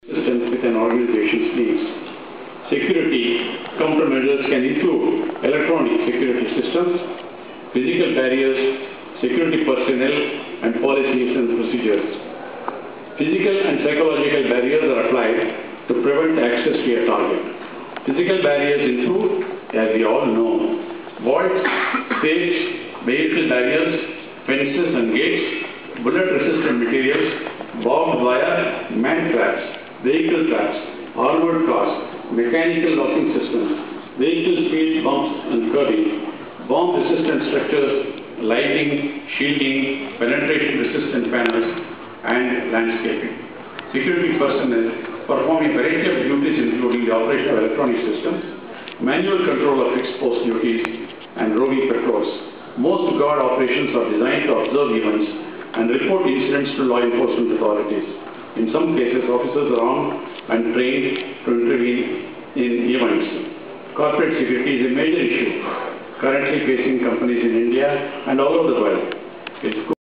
Systems with an organization's needs. Security countermeasures can include electronic security systems, physical barriers, security personnel, and policies and procedures. Physical and psychological barriers are applied to prevent access to a target. Physical barriers include, as we all know, vaults, safes, vehicle barriers, fences and gates, bullet-resistant materials, barbed wire, man traps, vehicle traps, armored cars, mechanical locking systems, vehicle speed bumps and curbing, bomb-resistant structures, lighting, shielding, penetration-resistant panels, and landscaping. Security personnel perform a variety of duties including the operation of electronic systems, manual control of fixed post duties, and roving patrols. Most guard operations are designed to observe events and report incidents to law enforcement authorities. In some cases, officers are armed and trained to intervene in events. Corporate security is a major issue currently facing companies in India and all over the world. It's